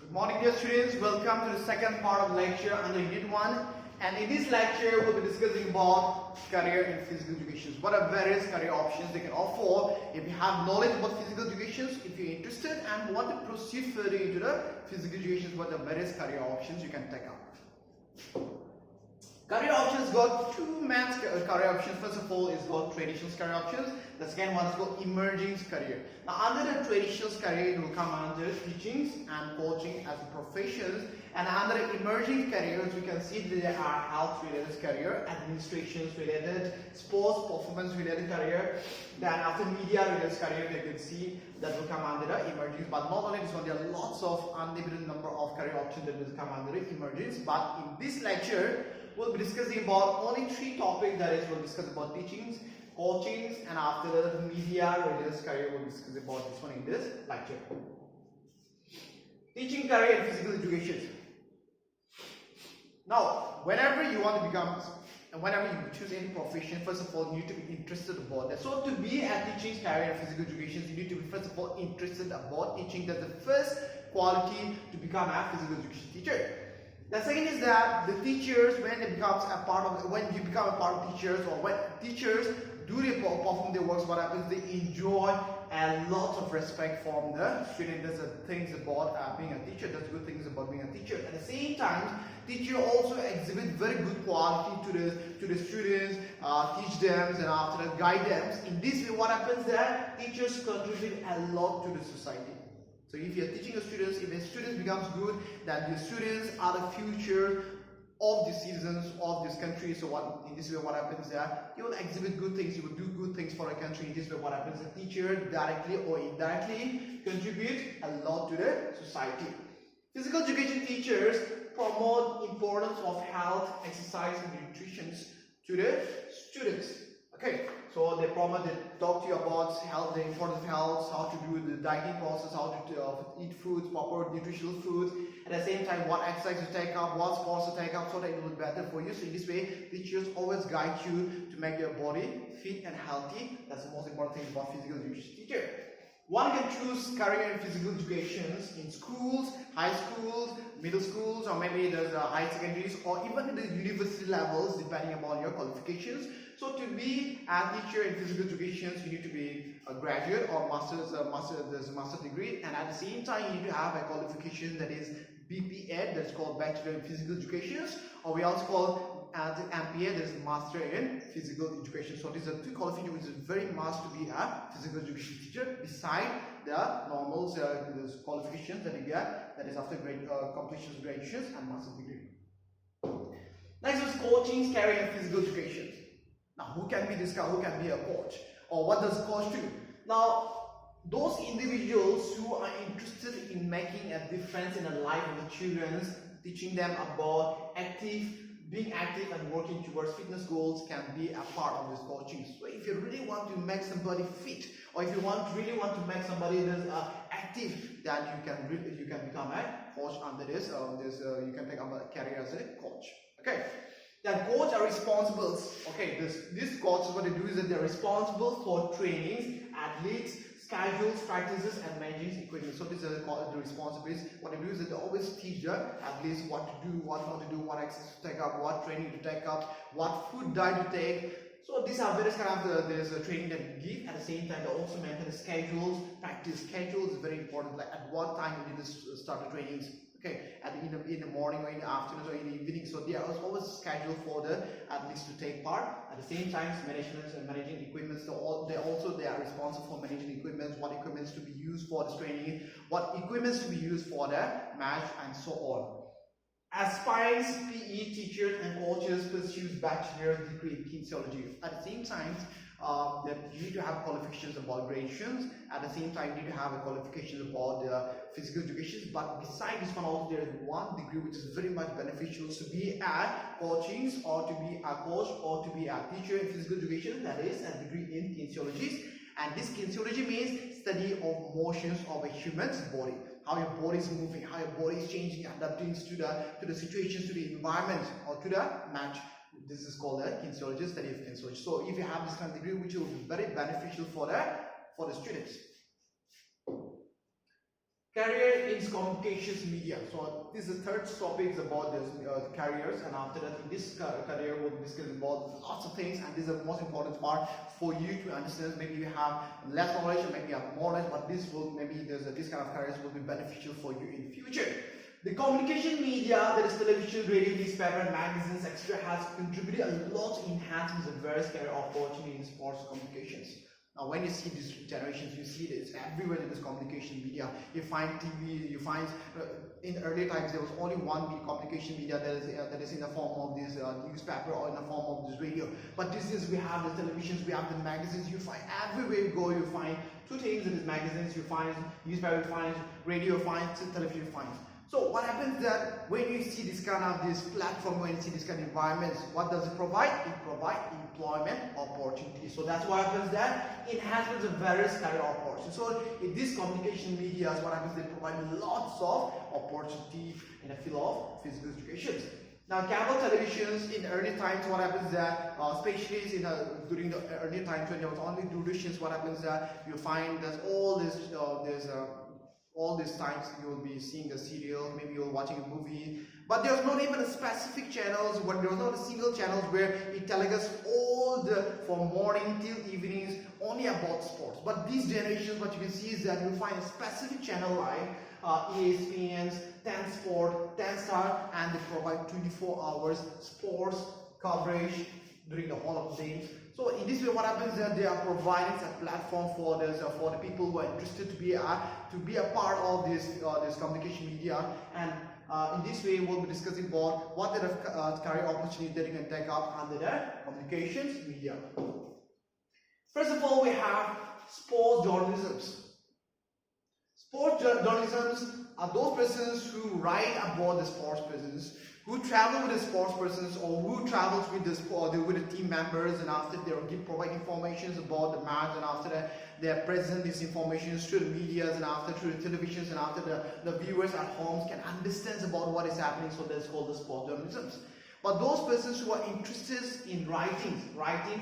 Good morning, dear students. Welcome to the second part of the lecture under Unit 1. And in this lecture, we'll be discussing about career in physical education. What are various career options they can offer if you have knowledge about physical education, if you're interested and want to proceed further into the physical education, what are various career options you can take up. Career options got two main career options. First of all is got traditional career options. The second one is called emerging career. Now under the traditional career it will come under teachings and coaching as professions, and under emerging careers we can see that there are health related career, administrations related, sports performance related career, then after media related career you can see that will come under the emerging. But not only this one, there are lots of unlimited number of career options that will come under the emerging. But in this lecture we'll be discussing about only three topics. That is, we'll discuss about teachings, coachings, and after the media related career we'll discuss about this one in this lecture. Teaching career and physical education. Now, whenever you want to become, whenever you choose any profession, first of all you need to be interested about that. So to be a teaching career and physical education, you need to be first of all interested about teaching. That's the first quality to become a physical education teacher. The second is that the teachers, when you become a part of teachers, or when teachers do they perform their works, what happens? They enjoy a lot of respect from the student. There's things about being a teacher. There's good things about being a teacher. At the same time, teacher also exhibit very good quality to the students, teach them and after that guide them. In this way, what happens that teachers contribute a lot to the society. So if you're teaching your students, if a student becomes good, then the students are the future of the citizens of this country. So in this way what happens there, you will exhibit good things, you will do good things for a country. In this way what happens, the teacher directly or indirectly contribute a lot to the society. Physical education teachers promote importance of health, exercise and nutrition to the students. Okay, so they promote, they talk to you about health, the importance of health, how to do the dieting process, how to eat foods, proper nutritional foods. At the same time, what exercise to take up, what sports to take up, so that it will be better for you. So in this way, teachers always guide you to make your body fit and healthy. That's the most important thing about physical education teacher. One can choose career in physical education in schools, high schools, middle schools, or maybe there's high secondaries, or even in the university levels, depending upon your qualifications. So to be a teacher in physical education, you need to be a graduate or there's a master's degree, and at the same time you need to have a qualification that is BPEd, that's called Bachelor in Physical Education, or we also call as MPA, there's Master in Physical Education. So these are two qualifications which is very must to be a physical education teacher, beside the normal qualifications that you get, that is after completion of graduation and master's degree. Next is coaching, career in physical education. Now, who can be this guy? Who can be a coach? Or what does coach do? Now, those individuals who are interested in making a difference in the life of the children, teaching them about being active and working towards fitness goals, can be a part of this coaching. So if you really want to make somebody fit, or if you really want to make somebody that's active, then you can become a coach under this. You can take up a career as a coach. Okay. That coach are responsible. Okay, this coaches, what they do is that they're responsible for trainings, athletes, schedules, practices, and managing equipment. So these are the responsibilities. What they do is that they always teach the athletes what to do, what not to do, what exercise to take up, what training to take up, what food diet to take. So these are various kind of there's a training that we give. At the same time, they also maintain the schedules. Practice schedules is very important. Like at what time you need to start the trainings. Okay, in the morning or in the afternoon or in the evening. So there is always a schedule for the athletes to take part. At the same time, management and managing equipment. So they are responsible for managing equipment, what equipments to be used for this training, what equipments to be used for the match, and so on. Aspiring PE teachers and coaches pursue bachelor's degree in kinesiology. At the same time, that you need to have qualifications about gradations. At the same time, you need to have a qualification about physical education. But beside this one, also there is one degree which is very much beneficial to be a coaching, or to be a coach, or to be a teacher in physical education. That is a degree in kinesiology. And this kinesiology means study of motions of a human's body. How your body is moving, how your body is changing, adapting to the situations, to the environment, or to the match. This is called the kinesiology, study of kinesiology. So if you have this kind of degree, which will be very beneficial for the students. Career in communications media. So this is the third topic is about this careers, and after that in this career we'll discuss about lots of things, and this is the most important part for you to understand. Maybe you have less knowledge or maybe you have more knowledge, but this will this kind of careers will be beneficial for you in future. The communication media, that is television, radio, newspaper, magazines, etc., has contributed a lot to enhancing the various career opportunities in sports communications. Now, when you see these generations, you see this everywhere in this communication media. You find TV, you find in earlier times there was only one communication media that is in the form of this newspaper or in the form of this radio. But this is, we have the televisions, we have the magazines. You find everywhere you go, you find two things in these magazines. You find newspaper, you find radio, you find television, you find. So what happens that when you see this kind of this platform, when you see this kind of environments, what does it provide? It provides employment opportunities. So that's what happens that enhances the various career opportunities. So in this communication media, what happens, they provide lots of opportunity in the field of physical education. Now, cable televisions in early times, what happens that, especially during the early times when there was only Doordarshan, what happens that you find that all these times you will be seeing a serial, maybe you're watching a movie, but there's not even a specific channels, when there was not a single channels where it tells us all from morning till evenings only about sports. But these generations, what you can see is that you'll find a specific channel like ESPN's 10 Sport, 10 Star, and they provide 24 hours sports coverage during the whole of the day. So in this way, what happens is that they are providing a platform for the people who are interested to be a part of this communication media, and in this way we'll be discussing about what kind of career opportunity that you can take up under the communications media. First of all, we have sports journalisms. Sports journalisms are those persons who write about the sports persons, who travel with the sports persons, or who travels with the team members, and after they will provide information about the match, and after that they present this information through the media, and after through the televisions, and after the viewers at home can understand about what is happening. So that's called the sports journalism. But those persons who are interested in writings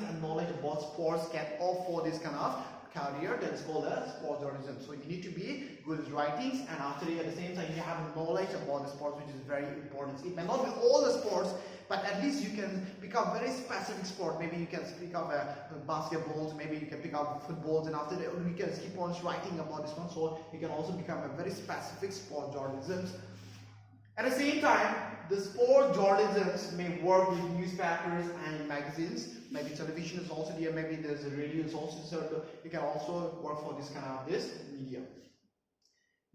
and knowledge about sports can opt for this kind of career that is called as sports journalism. So you need to be good at writings, and after at the same time you have knowledge about the sports, which is very important. It may not be all the sports, but at least you can pick up very specific sport. Maybe you can pick up basketballs, maybe you can pick up footballs, and after that you can keep on writing about this one. So you can also become a very specific sport journalism. At the same time, the sport journalisms may work with newspapers and magazines. Maybe television is also there, maybe there's a radio is also there. So you can also work for this kind of media.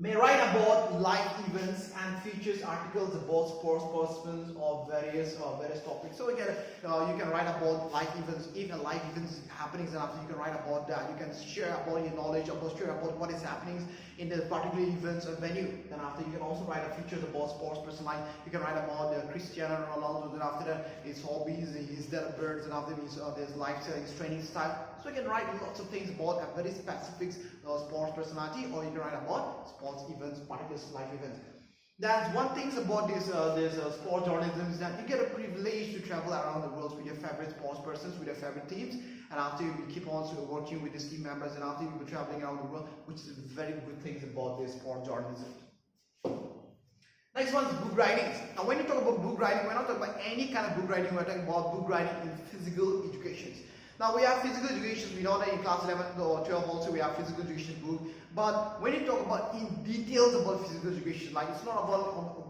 May write about live events and features articles about sports persons or various topics. So again, you can write about live events, even live events happenings, and after you can write about that. You can share about your knowledge, share about what is happening in the particular events or venue. Then after you can also write features about sports person, like you can write about Cristiano Ronaldo. Then after that, his hobbies, his birds, and after his lifestyle, his training style. So you can write lots of things about a very specific sports personality, or you can write about sports events, particular life events. That's one thing about this sport journalism, is that you get a privilege to travel around the world with your favorite sports persons, with your favorite teams, and after you keep on working with these team members, and after you be traveling around the world, which is very good things about this sport journalism. Next one is book writings. Now when you talk about book writing, we're not talking about any kind of book writing, we're talking about book writing in physical education. Now we have physical education, we know that in class 11 or 12 also we have physical education book, but when you talk about in details about physical education, like it's not about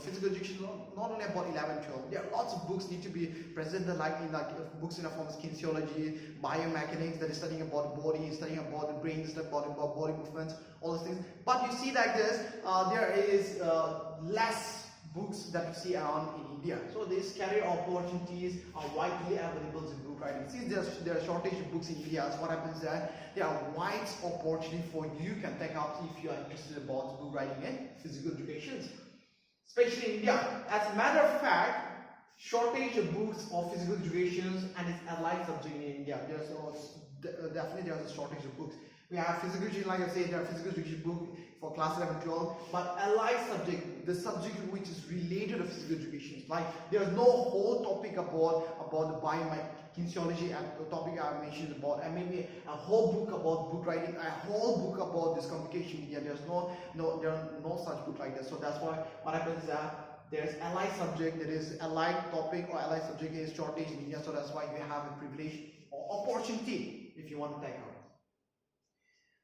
physical education, not only about 11, 12, there are lots of books need to be presented, like books in the form of kinesiology, biomechanics, that is studying about the body, studying about the brain, studying about body movements, all those things. But you see like this, there is less books that you see around in India. So these career opportunities are widely available in book writing. Since there are shortage of books in India, so what happens is that there are wide opportunity for you can take up if you are interested about book writing and physical education. Especially in India. As a matter of fact, shortage of books of physical education and its allied subject in India. Definitely there's a shortage of books. We have physical education, like I said, there are physical education books for class 11, 12, but allied subject, the subject which is related to physical education, like there's no whole topic about the kinesiology and the topic I mentioned about, and maybe a whole book about book writing, a whole book about this communication media. There are no such book like that. So that's why what happens is that there's allied subject, there is allied topic or allied subject is shortage in India. So that's why you have a privilege or opportunity if you want to take out.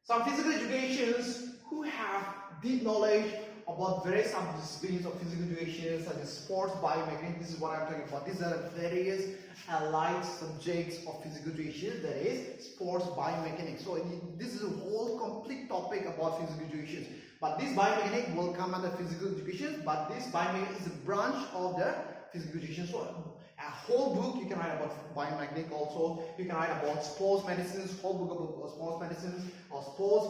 Some physical educations who have deep knowledge about various subdisciplines of physical education such as sports, biomechanics. This is what I'm talking about. These are various allied subjects of physical education, that is sports, biomechanics. So this is a whole complete topic about physical education. But this biomechanics will come under physical education, but this biomechanics is a branch of the physical education. So a whole book you can write about biomechanics also. You can write about sports medicines, whole book about sports medicines, or sports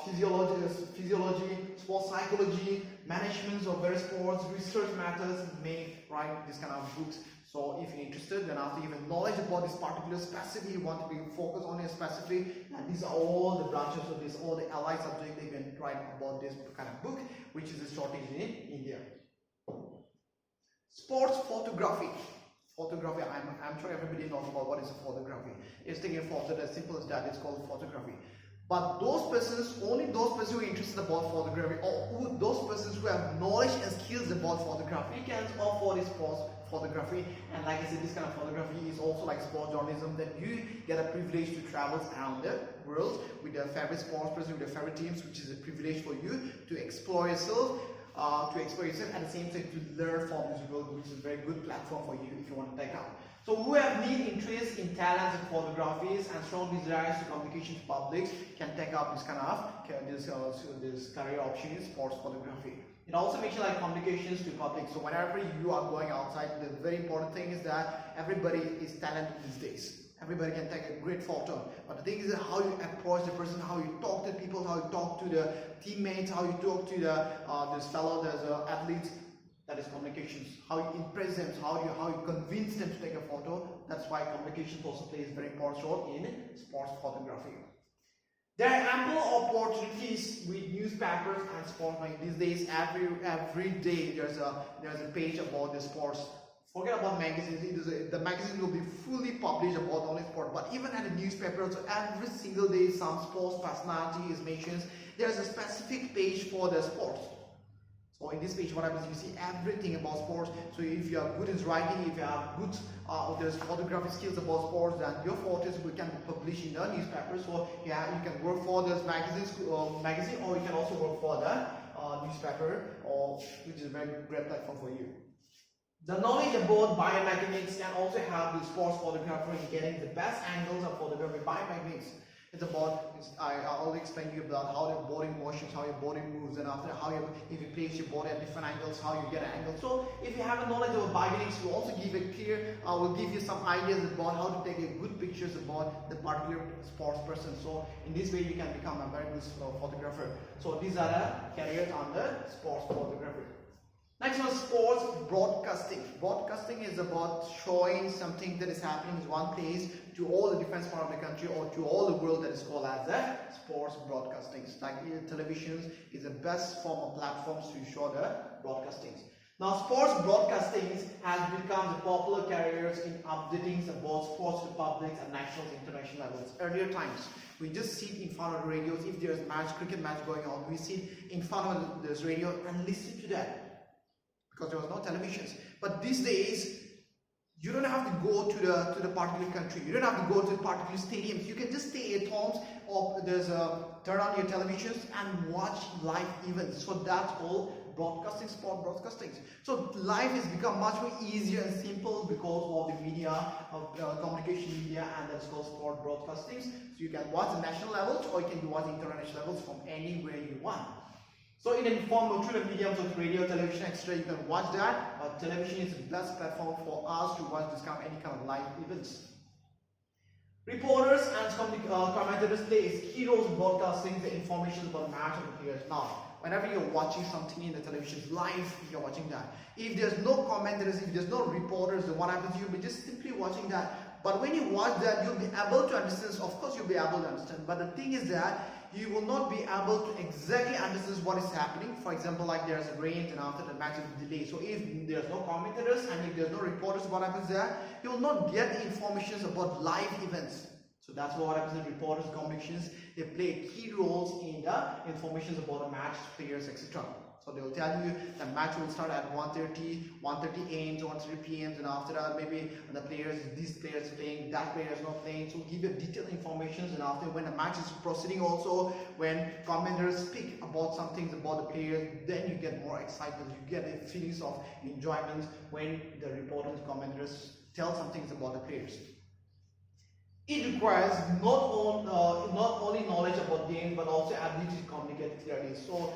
physiology, sports psychology, management of various sports, research matters. May write this kind of books. So if you're interested, then after you have knowledge about this particular specific, you want to be focused on a specific, and these are all the branches of this, all the allied subject you can write about this kind of book, which is a shortage in India. Sports photography. Photography, I'm sure everybody knows about what is photography. It's taking a photo, as simple as that, it's called photography. But those persons, only those persons who are interested about photography, or those persons who have knowledge and skills about photography can opt for this sports photography. And like I said, this kind of photography is also like sports journalism, that you get a privilege to travel around the world with your favorite sports person, with your favorite teams, which is a privilege for you to explore yourself. At the same time to learn from this world, which is a very good platform for you if you want to take out. So who have deep interest in talents and photographies and strong desires to communication to publics can take up this kind of this career option in sports photography. It also makes like communications to public. So whenever you are going outside, the very important thing is that everybody is talented these days. Everybody can take a great photo, but the thing is how you approach the person, how you talk to people, how you talk to the teammates, how you talk to the athletes. That is communications. How you impress them, how you convince them to take a photo. That's why communications also plays a very important role in sports photography. There are ample opportunities with newspapers and sports. Like these days, every day there's a page about the sports. Forget about magazines. The magazine will be fully published about only sport. But even at a newspaper, also every single day some sports personality is mentioned. There's a specific page for the sports. So in this page, what happens? You see everything about sports. So if you are good in writing, if you have good there's photography skills about sports, then your photos can be published in the newspaper. So yeah, you can work for this magazine, or you can also work for the newspaper, which is a very great platform for you. The knowledge about biomechanics can also help the sports photographer in getting the best angles of photography. Biomechanics is about, I already explained to you about how the body motions, how your body moves, and after if you place your body at different angles, how you get an angle. So if you have a knowledge about biomechanics, will also give will give you some ideas about how to take a good pictures about the particular sports person. So in this way, you can become a very good photographer. So these are the careers on the sports photography. Next one, sports broadcasting. Broadcasting is about showing something that is happening in one place to all the different parts of the country or to all the world. That is called as the sports broadcasting. Like television is the best form of platforms to show the broadcastings. Now, sports broadcasting has become the popular careers in updating about sports to public and national and international levels. Earlier times, we just sit in front of the radios. If there's cricket match going on, we sit in front of this radio and listen to that. Because there was no televisions. But these days, you don't have to go to the particular country. You don't have to go to the particular stadiums. You can just stay at home, or turn on your televisions and watch live events. So that's all broadcasting, sport broadcasting. So life has become much more easier and simple because of the media, communication media, and that's called sport broadcasting. So you can watch the national levels, or you can watch the international levels from anywhere you want. So in the form of through the mediums of radio, television, etc., you can watch that. But television is the best platform for us to watch any kind of live events. Reporters and commentators play a key role in broadcasting the information about match of the players. Now, whenever you're watching something in the television live, you're watching that. If there's no commentators, if there's no reporters, then what happens? You'll be just simply watching that. But when you watch that, you'll be able to understand. Of course, you'll be able to understand. But the thing is that you will not be able to exactly understand what is happening. For example, like there's rain and after the match is delayed. So if there's no commentators and if there's no reporters, what happens there? You will not get the information about live events. So that's what happens in reporters, communications. They play key roles in the information about the match, players, etc. So they will tell you the match will start at 1:30 a.m. to 1:30 p.m. and after that maybe the players, these players playing, that player is not playing. So give you detailed information, and after when the match is proceeding also, when commenters speak about some things about the players, then you get more excitement, you get a feelings of enjoyment when the reporters, commenters tell some things about the players. It requires not only knowledge about games but also ability to communicate clearly. So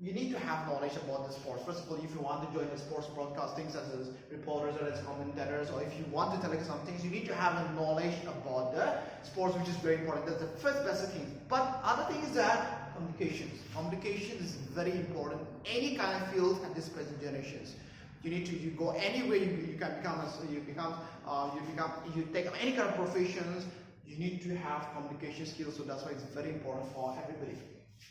you need to have knowledge about the sports. First of all, if you want to join the sports broadcasting as reporters or as commentators, or if you want to tell us some things, you need to have a knowledge about the sports, which is very important. That's the first basic thing. But other thing is that communications. Communication is very important in any kind of field at this present generations. You need to go anywhere you can become you take up any kind of professions. You need to have communication skills. So that's why it's very important for everybody.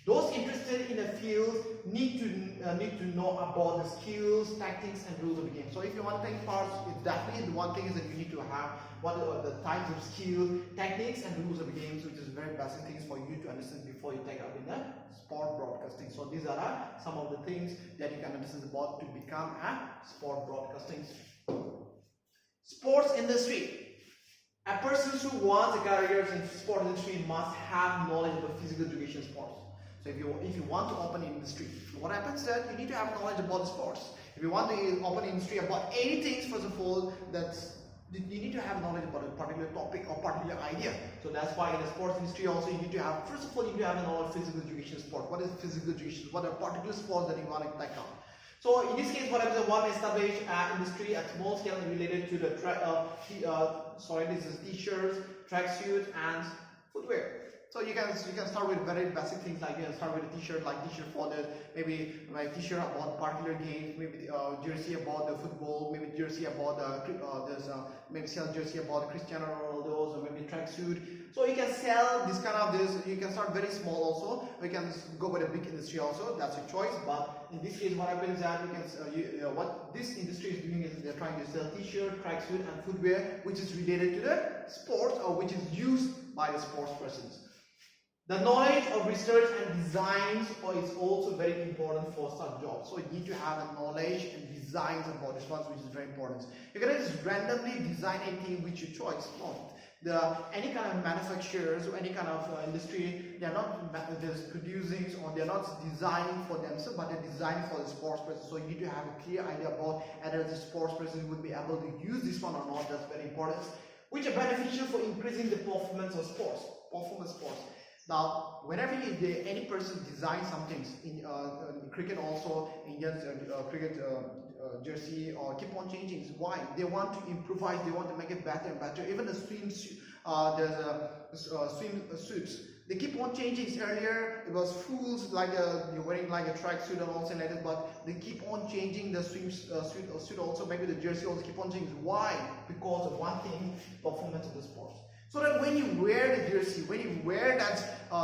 Those interested in a field need to know about the skills, tactics, and rules of the game. So if you want to take part, it's definitely the one thing is that you need to have what are the types of skills, techniques, and rules of the games, which is very basic things for you to understand before you take up in the sport broadcasting. So these are some of the things that you can understand about to become a sport broadcasting. Sports industry. A person who wants a career in sport industry must have knowledge about physical education sports. So if you want to open an industry, what happens that you need to have knowledge about the sports. If you want to open an industry about anything, first of all, you need to have knowledge about a particular topic or particular idea. So that's why in the sports industry also you need to have, first of all, you need to have a knowledge of physical education sport. What is physical education? What are particular sports that you want to take up? So in this case, what happens is one established industry at small scale related to the this is t-shirts, tracksuit, and footwear. So you can start with very basic things like you can start with a t-shirt, like t-shirt for the maybe like t-shirt about particular games, maybe jersey about the football, maybe jersey about maybe sell jersey about Cristiano Ronaldo, or maybe tracksuit. So you can sell this kind of this. You can start very small also. You can go with a big industry also. That's your choice. But in this case, what happens is that you can what this industry is doing is they're trying to sell t-shirt, tracksuit, and footwear, which is related to the sports or which is used by the sports persons. The knowledge of research and designs is also very important for such jobs. So you need to have a knowledge and designs about this one, which is very important. You cannot just randomly design anything with your choice. No. Any kind of manufacturers or any kind of industry, they are not just producing or they are not designing for themselves, but they're designing for the sports person. So you need to have a clear idea about whether the sports person would be able to use this one or not. That's very important. Which are beneficial for increasing the performance of sports. Now, whenever any person designs something in cricket, also Indians cricket jersey or keep on changing. Why? They want to improvise. They want to make it better and better. Even the swim suits. They keep on changing. Earlier it was full like you're wearing like a tracksuit and also like that, but they keep on changing the swim suit also. Maybe the jersey also keep on changing. Why? Because of one thing: performance of the sport. So that when you wear the jersey, when you wear that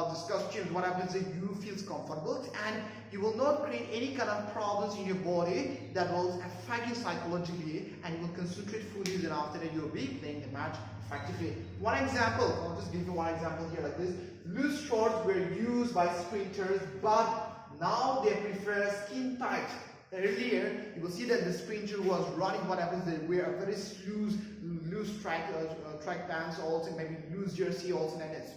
this costume, what happens is you feel comfortable and you will not create any kind of problems in your body that will affect you psychologically, and you will concentrate fully, and after that you will be playing the match effectively. One example, I'll just give you one example here like this. Loose shorts were used by sprinters, but now they prefer skin tight. Earlier, you will see that the sprinter was running. What happens? They wear a very loose track pants, also maybe loose jersey, also like that.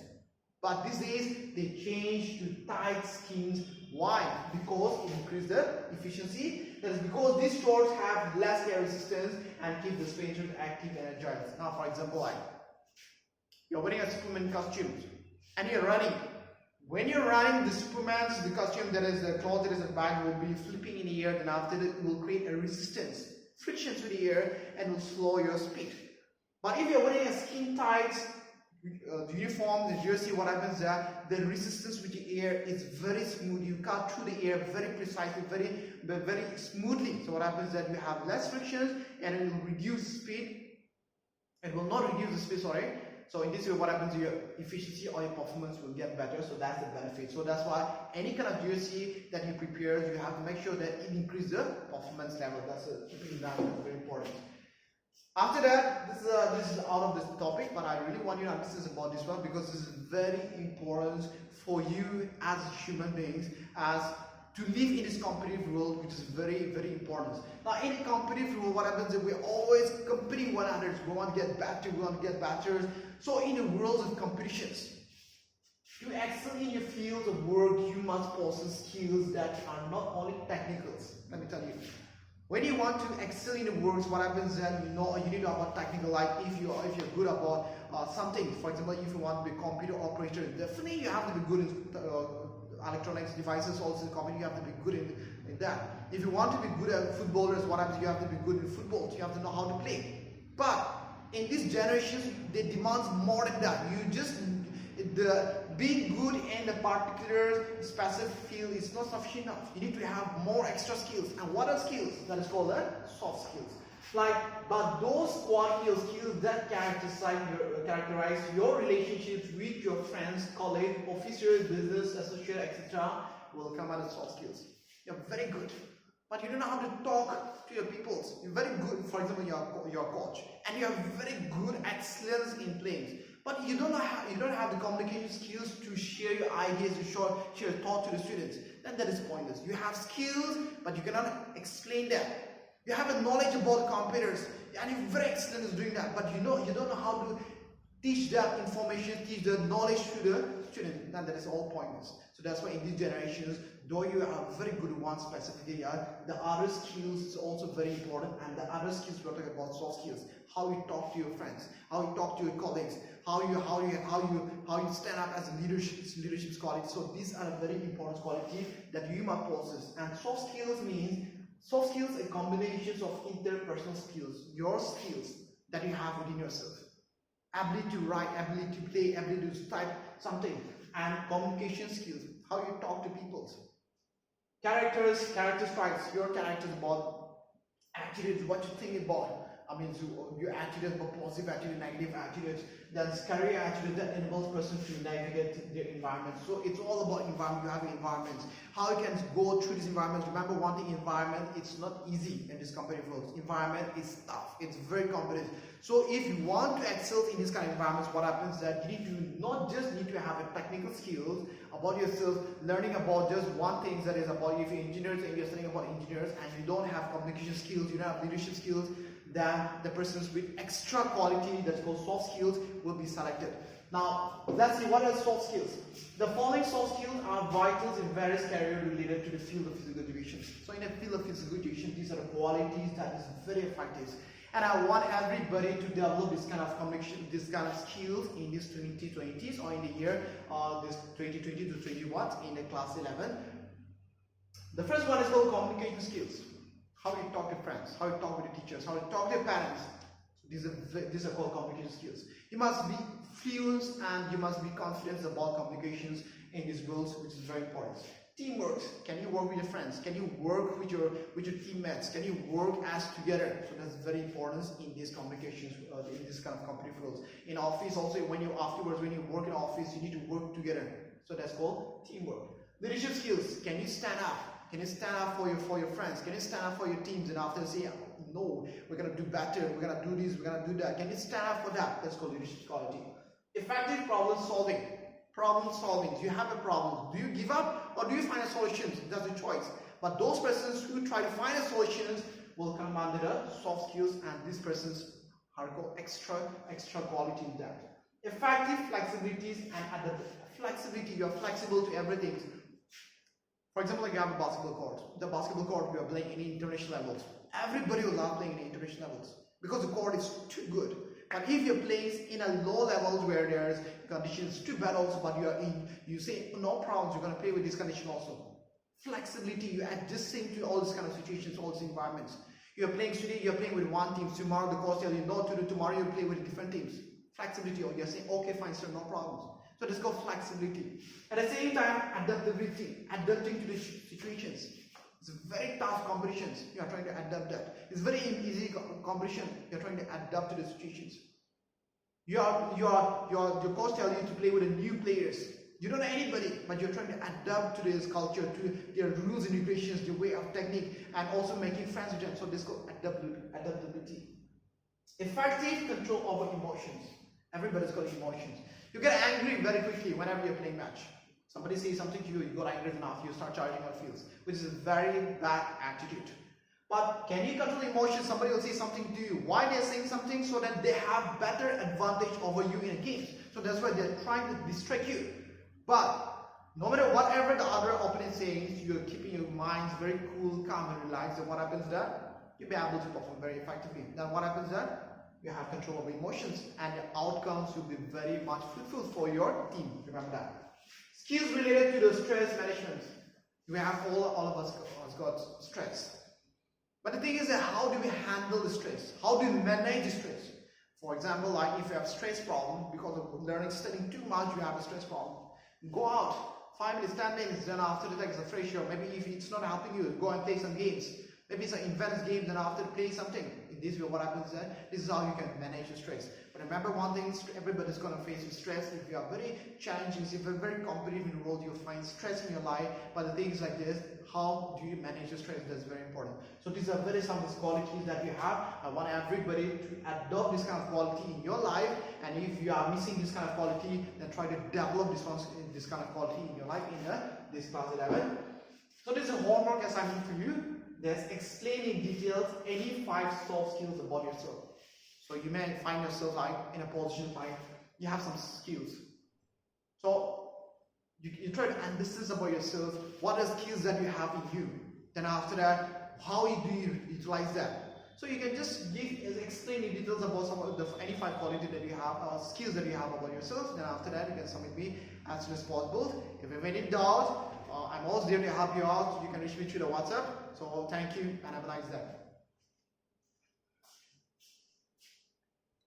But these days they change to tight skins. Why? Because it increases the efficiency. That is because these shorts have less air resistance and keep the sprinters active and agile. Now, for example, like you're wearing a Superman costume and you're running. When you're running, the costume that is the cloth that is the bag will be flipping in the air, then after that it will create a resistance, friction to the air, and will slow your speed. But if you're wearing a skin tight uniform, the jersey, what happens there? The resistance with the air is very smooth. You cut through the air very precisely, very smoothly. So what happens is that you have less friction and it will reduce speed. It will not reduce the speed, sorry. So in this way, what happens, your efficiency or your performance will get better. So that's the benefit. So that's why any kind of GRC that you prepare, you have to make sure that it increases the performance level. That's keeping that very important. After that, this is out of this topic, but I really want you to understand about this one, because this is very important for you as human beings, as to live in this competitive world, which is very, very important. Now, in a competitive world, what happens is we're always competing with others. We want to get better, we want to get better. So in the world of competitions, to excel in your field of work, you must possess skills that are not only technicals. Let me tell you. When you want to excel in the works, what happens then, you need to have a technical, like if you're good about something. For example, if you want to be a computer operator, definitely you have to be good in electronics devices. Also in computer, you have to be good in that. If you want to be good at footballers, what happens, you have to be good in football. You have to know how to play. But in these generations, they demand more than that. Being good in a particular specific field is not sufficient enough. You need to have more extra skills. And what are skills? That is called soft skills. But those quality or skills that characterize your relationships with your friends, colleagues, officers, business associates, etc., will come out as soft skills. You're very good, but you don't know how to talk to your people. You're very good. For example, you're a coach, and you have very good excellence in playing. But you don't have the communication skills to share your ideas, to share your thought to the students. Then that is pointless. You have skills, but you cannot explain them. You have a knowledge about computers, and you're very excellent at doing that. But you don't know how to teach that information, teach the knowledge to the student. Then that is all pointless. So that's why in these generations, though you are very good at one specific area, the other skills is also very important. And the other skills we're talking about, soft skills. How you talk to your friends, how you talk to your colleagues, how you stand up as a leadership quality. So these are very important qualities that you must possess. And soft skills a combination of interpersonal skills, your skills that you have within yourself. Ability to write, ability to play, ability to type something, and communication skills, how you talk to people. Character strikes, your characters about attitudes, what you think about. Your attitude about positive attitude, negative attitudes. There's career attitude that enables person to navigate their environment. So it's all about environment. You have an environment. How you can go through this environment. Remember one thing, environment, it's not easy in this competitive world. Environment is tough. It's very competitive. So if you want to excel in this kind of environments, what happens is that you need to not just need to have a technical skills about yourself, learning about just one thing, that is about if you're engineers and you're studying about engineers and you don't have communication skills, you don't have leadership skills, then the persons with extra quality, that's called soft skills, will be selected. Now, let's see what are soft skills. The following soft skills are vital in various careers related to the field of physical education. So in the field of physical education, these are the qualities that is very effective. And I want everybody to develop this kind of communication, this kind of skills in this 2020s or in the year this 2020 to 21 in the class 11. The first one is called communication skills. How you talk to friends, how you talk with the teachers, how you talk to your parents. These are called communication skills. You must be fluent and you must be confident about communications in these worlds, which is very important. Teamwork. Can you work with your friends? Can you work with your teammates? Can you work as together? So that's very important in these communications, in this kind of competitive roles. In office also, when you work in office, you need to work together. So that's called teamwork. Leadership skills. Can you stand up? Can you stand up for your friends? Can you stand up for your teams? And after say, no, we're gonna do better, we're gonna do this, we're gonna do that. Can you stand up for that? That's called leadership quality. Effective problem solving. Problem solving. Do you have a problem? Do you give up or do you find a solution? That's the choice. But those persons who try to find a solution will come under the soft skills, and these persons are called extra quality in that. Effective flexibilities and flexibility. You are flexible to everything. For example, like you have a basketball court. The basketball court, you are playing in international levels. Everybody will love playing in international levels because the court is too good. But if you're playing in a low levels where there's conditions too bad also, but you say no problems, you're going to play with this condition also. Flexibility, you adjusting to all these kind of situations, all these environments. You're playing today, you're playing with one team. Tomorrow the coach tells you no, tomorrow you play with different teams. Flexibility, or you're saying okay, fine, sir, no problems. So this is called flexibility. At the same time, adaptability, adapting to the situations. It's a very tough competitions. You are trying to adapt that. It's very easy competition. You are trying to adapt to the situations. Your coach tells you to play with the new players. You don't know anybody, but you're trying to adapt to this culture, to their rules and regulations, their way of technique, and also making friends with them. So this is called adaptability. Effective control over emotions. Everybody's got emotions. You get angry very quickly whenever you're playing match. Somebody says something to you, you got angry enough, you start charging your fields, which is a very bad attitude. But can you control emotions? Somebody will say something to you. Why they're saying something? So that they have better advantage over you in a game. So that's why they're trying to distract you. But no matter whatever the other opponent says, you're keeping your minds very cool, calm, and relaxed. And what happens then? You'll be able to perform very effectively. Then what happens then? You have control over emotions, and the outcomes will be very much fruitful for your team. Remember that. Skills related to the stress management. We have all of us got stress. But the thing is that how do we handle the stress? How do we manage the stress? For example, like if you have stress problem because of studying too much, you have a stress problem. Go out, 5 minutes, 10 minutes, then after that take a fresh air. Maybe if it's not helping you, go and play some games. Maybe it's an advanced game, then after play something. In this way, what happens then? This is how you can manage the stress. But remember one thing, everybody's going to face with stress. If you are very challenging, if you're very competitive in the world, you'll find stress in your life. But the things like this, how do you manage the stress? That's very important. So these are very some of the qualities that you have. I want everybody to adopt this kind of quality in your life. And if you are missing this kind of quality, then try to develop this kind of quality in your life in this class 11. So this is a homework assignment for you. There's explain in details any 5 soft skills about yourself. So you may find yourself like in a position like you have some skills. So you try to understand about yourself, what are the skills that you have in you. Then after that, how do you utilize that? So you can just explain in details about some of the any 5 qualities that you have, skills that you have about yourself. Then after that, you can submit me as soon as possible. If you have any doubt, I'm always there to help you out. You can reach me through the WhatsApp. So thank you and have a nice day.